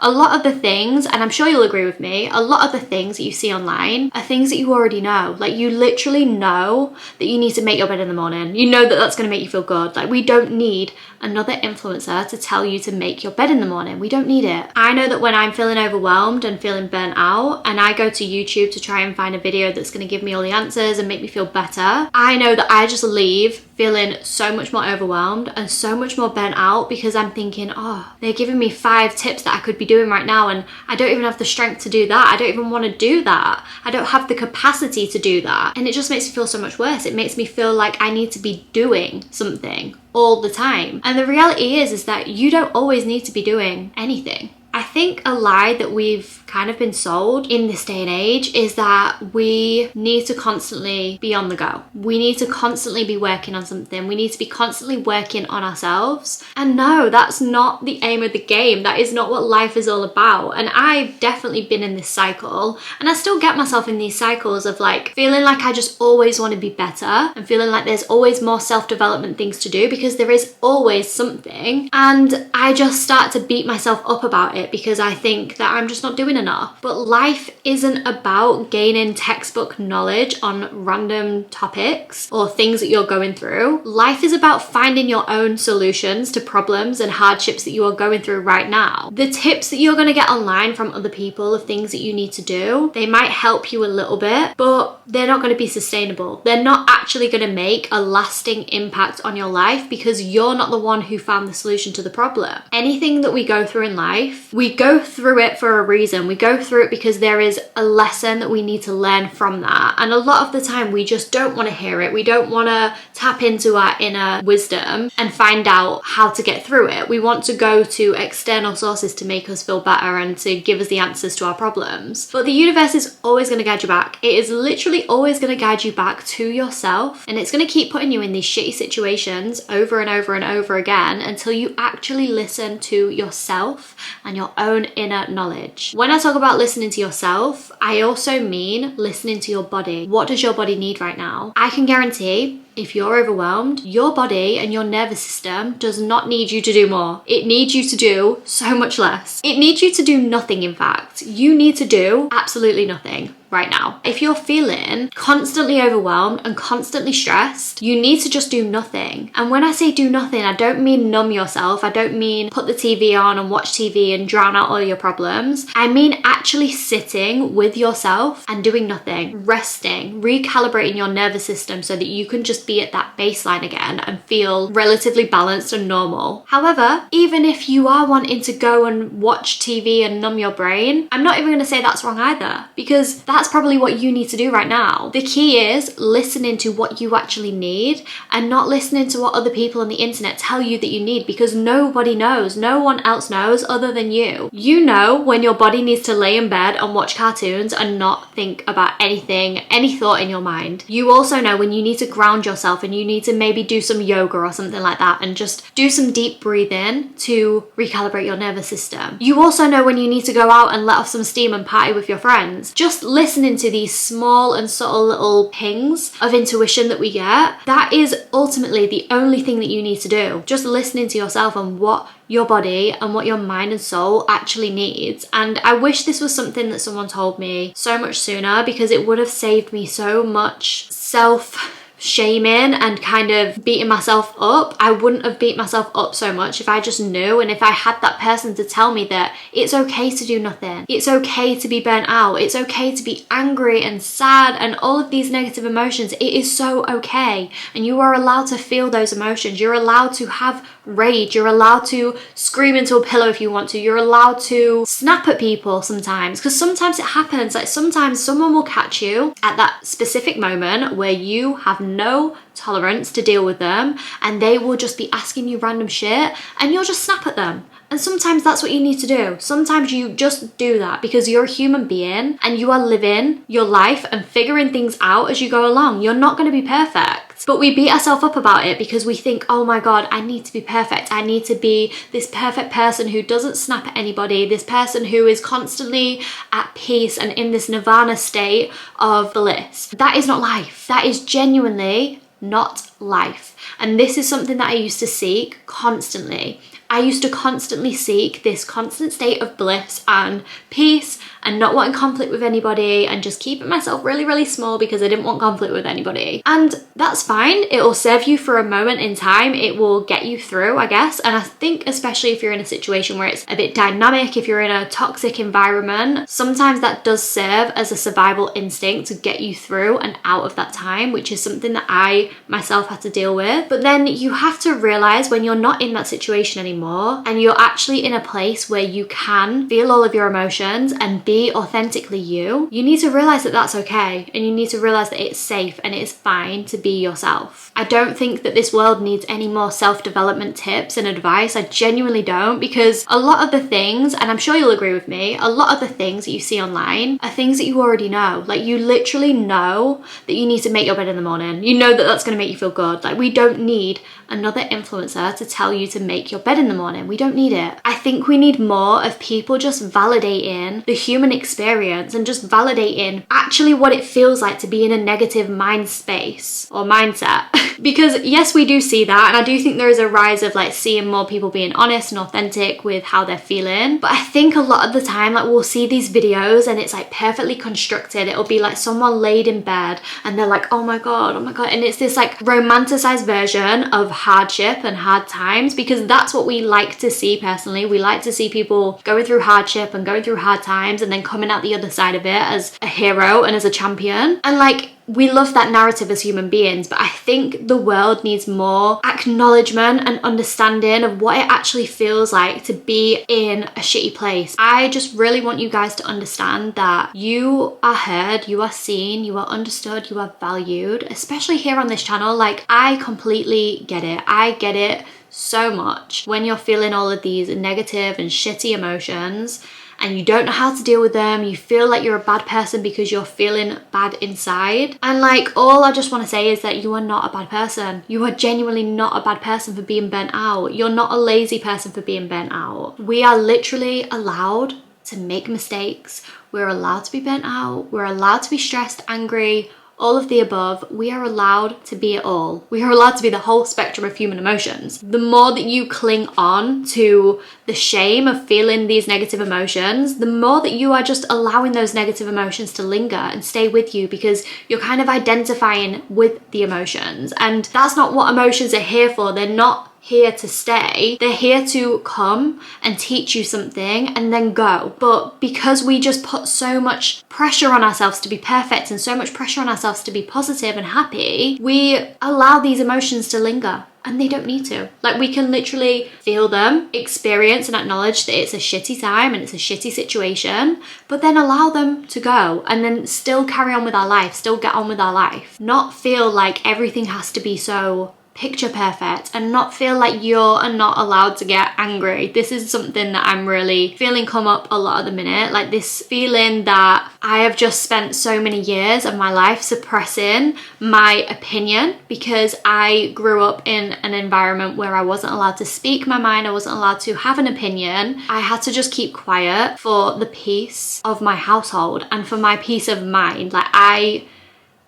A lot of the things, and I'm sure you'll agree with me, a lot of the things that you see online are things that you already know. Like, you literally know that you need to make your bed in the morning. You know that that's going to make you feel good. Like, we don't need another influencer to tell you to make your bed in the morning. We don't need it. I know that when I'm feeling overwhelmed and feeling burnt out, and I go to YouTube to try and find a video that's going to give me all the answers and make me feel better, I know that I just leave feeling so much more overwhelmed and so much more burnt out, because I'm thinking, oh, they're giving me 5 tips that I could be doing right now, and I don't even have the strength to do that. I don't even want to do that. I don't have the capacity to do that. And it just makes me feel so much worse. It makes me feel like I need to be doing something all the time. And the reality is that you don't always need to be doing anything. I think a lie that we've kind of been sold in this day and age is that we need to constantly be on the go. We need to constantly be working on something. We need to be constantly working on ourselves. And no, that's not the aim of the game. That is not what life is all about. And I've definitely been in this cycle, and I still get myself in these cycles of like feeling like I just always want to be better and feeling like there's always more self-development things to do, because there is always something. And I just start to beat myself up about it because I think that I'm just not doing enough. But life isn't about gaining textbook knowledge on random topics or things that you're going through. Life is about finding your own solutions to problems and hardships that you are going through right now. The tips that you're going to get online from other people of things that you need to do, they might help you a little bit, but they're not going to be sustainable. They're not actually going to make a lasting impact on your life, because you're not the one who found the solution to the problem. Anything that we go through in life, we go through it for a reason. We go through it because there is a lesson that we need to learn from that. And a lot of the time we just don't want to hear it. We don't want to tap into our inner wisdom and find out how to get through it. We want to go to external sources to make us feel better and to give us the answers to our problems. But the universe is always going to guide you back. It is literally always going to guide you back to yourself, and it's going to keep putting you in these shitty situations over and over and over again until you actually listen to yourself and your own inner knowledge. When I talk about listening to yourself, I also mean listening to your body. What does your body need right now? I can guarantee if you're overwhelmed, your body and your nervous system does not need you to do more. It needs you to do so much less. It needs you to do nothing, in fact. You need to do absolutely nothing right now. If you're feeling constantly overwhelmed and constantly stressed, you need to just do nothing. And when I say do nothing, I don't mean numb yourself. I don't mean put the TV on and watch TV and drown out all your problems. I mean actually sitting with yourself and doing nothing, resting, recalibrating your nervous system so that you can just be at that baseline again and feel relatively balanced and normal. However, even if you are wanting to go and watch TV and numb your brain, I'm not even going to say that's wrong either, because that's probably what you need to do right now. The key is listening to what you actually need and not listening to what other people on the internet tell you that you need, because nobody knows. No one else knows other than you. You know when your body needs to lay in bed and watch cartoons and not think about anything, any thought in your mind. You also know when you need to ground yourself and you need to maybe do some yoga or something like that and just do some deep breathing to recalibrate your nervous system. You also know when you need to go out and let off some steam and party with your friends. Just listening to these small and subtle little pings of intuition that we get, that is ultimately the only thing that you need to do. Just listening to yourself and what your body and what your mind and soul actually needs. And I wish this was something that someone told me so much sooner, because it would have saved me so much self-shaming and kind of beating myself up. I wouldn't have beat myself up so much if I just knew, and if I had that person to tell me that it's okay to do nothing. It's okay to be burnt out. It's okay to be angry and sad and all of these negative emotions. It is so okay. And you are allowed to feel those emotions. You're allowed to have rage. You're allowed to scream into a pillow if you want to. You're allowed to snap at people sometimes, because sometimes it happens. Like sometimes someone will catch you at that specific moment where you have no tolerance to deal with them, and they will just be asking you random shit and you'll just snap at them. And sometimes that's what you need to do. Sometimes you just do that because you're a human being and you are living your life and figuring things out as you go along. You're not going to be perfect. But we beat ourselves up about it because we think, oh my God, I need to be perfect. I need to be this perfect person who doesn't snap at anybody, this person who is constantly at peace and in this nirvana state of bliss. That is not life. That is genuinely not life. And this is something that I used to seek constantly. I used to constantly seek this constant state of bliss and peace and not wanting conflict with anybody and just keeping myself really, really small because I didn't want conflict with anybody. And that's fine. It will serve you for a moment in time. It will get you through, I guess. And I think especially if you're in a situation where it's a bit dynamic, if you're in a toxic environment, sometimes that does serve as a survival instinct to get you through and out of that time, which is something that I myself had to deal with. But then you have to realize when you're not in that situation anymore and you're actually in a place where you can feel all of your emotions and be authentically you need to realize that that's okay, and you need to realize that it's safe and it's fine to be yourself. I don't think that this world needs any more self-development tips and advice. I genuinely don't, because a lot of the things, and I'm sure you'll agree with me, a lot of the things that you see online are things that you already know. Like, you literally know that you need to make your bed in the morning. You know that that's going to make you feel good. Like, we don't need another influencer to tell you to make your bed in the morning. We don't need it. I think we need more of people just validating the human experience and just validating actually what it feels like to be in a negative mind space or mindset. Because yes, we do see that, and I do think there is a rise of like seeing more people being honest and authentic with how they're feeling. But I think a lot of the time, like, we'll see these videos and it's like perfectly constructed. It'll be like someone laid in bed and they're like, oh my god, and it's this like romanticized version of hardship and hard times, because that's what we like to see. Personally, we like to see people going through hardship and going through hard times and then coming out the other side of it as a hero and as a champion. And like, we love that narrative as human beings, but I think the world needs more acknowledgement and understanding of what it actually feels like to be in a shitty place. I just really want you guys to understand that you are heard, you are seen, you are understood, you are valued, especially here on this channel. Like, I completely get it. I get it so much when you're feeling all of these negative and shitty emotions and you don't know how to deal with them. You feel like you're a bad person because you're feeling bad inside. And like, all I just want to say is that you are not a bad person. You are genuinely not a bad person for being burnt out. You're not a lazy person for being burnt out. We are literally allowed to make mistakes. We're allowed to be burnt out. We're allowed to be stressed, angry, all of the above. We are allowed to be it all. We are allowed to be the whole spectrum of human emotions. The more that you cling on to the shame of feeling these negative emotions, the more that you are just allowing those negative emotions to linger and stay with you, because you're kind of identifying with the emotions. And that's not what emotions are here for. They're not here to stay. They're here to come and teach you something and then go. But because we just put so much pressure on ourselves to be perfect and so much pressure on ourselves to be positive and happy, we allow these emotions to linger. And they don't need to. Like, we can literally feel them, experience and acknowledge that it's a shitty time and it's a shitty situation, but then allow them to go and then still carry on with our life, still get on with our life. Not feel like everything has to be so picture perfect, and not feel like you're not allowed to get angry. This is something that I'm really feeling come up a lot at the minute, like this feeling that I have just spent so many years of my life suppressing my opinion because I grew up in an environment where I wasn't allowed to speak my mind, I wasn't allowed to have an opinion. I had to just keep quiet for the peace of my household and for my peace of mind. Like, I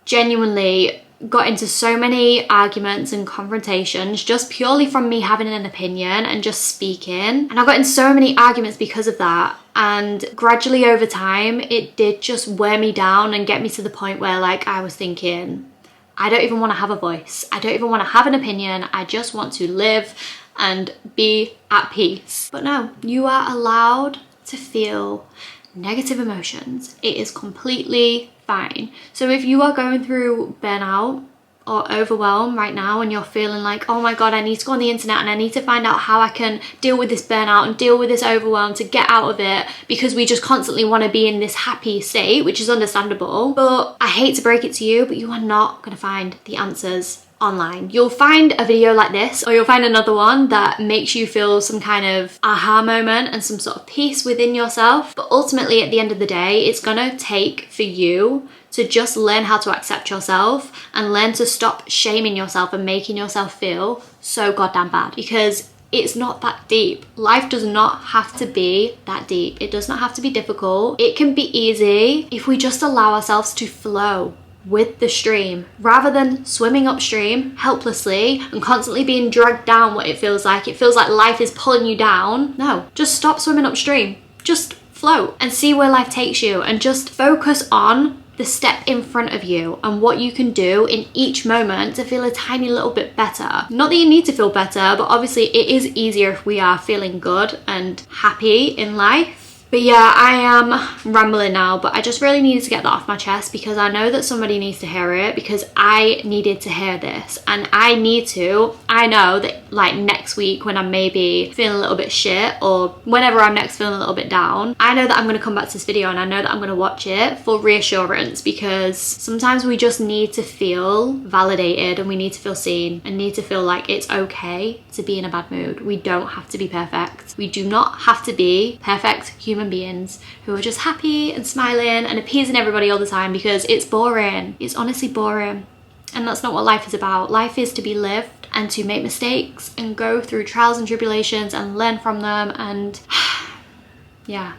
genuinely got into so many arguments and confrontations just purely from me having an opinion and just speaking. And I got in so many arguments because of that. And gradually over time, it did just wear me down and get me to the point where, like, I was thinking, I don't even want to have a voice. I don't even want to have an opinion. I just want to live and be at peace. But no, you are allowed to feel negative emotions. It is completely fine. So if you are going through burnout or overwhelm right now and you're feeling like, oh my god, I need to go on the internet and I need to find out how I can deal with this burnout and deal with this overwhelm to get out of it, because we just constantly want to be in this happy state, which is understandable. But I hate to break it to you, but you are not going to find the answers online. You'll find a video like this, or you'll find another one that makes you feel some kind of aha moment and some sort of peace within yourself. But ultimately, at the end of the day, it's gonna take for you to just learn how to accept yourself and learn to stop shaming yourself and making yourself feel so goddamn bad, because it's not that deep. Life does not have to be that deep. It does not have to be difficult. It can be easy if we just allow ourselves to flow. with the stream rather than swimming upstream helplessly and constantly being dragged down. What it feels like life is pulling you down. No, just stop swimming upstream, just float and see where life takes you, and just focus on the step in front of you and what you can do in each moment to feel a tiny little bit better. Not that you need to feel better, but obviously it is easier if we are feeling good and happy in life. But yeah, I am rambling now, but I just really needed to get that off my chest because I know that somebody needs to hear it, because I needed to hear this. And I know that like next week when I'm maybe feeling a little bit shit, or whenever I'm next feeling a little bit down, I know that I'm going to come back to this video and I know that I'm going to watch it for reassurance, because sometimes we just need to feel validated and we need to feel seen and need to feel like it's okay to be in a bad mood. We don't have to be perfect. We do not have to be perfect human beings who are just happy and smiling and appeasing everybody all the time, because it's boring. It's honestly boring. And that's not what life is about. Life is to be lived and to make mistakes and go through trials and tribulations and learn from them, and yeah.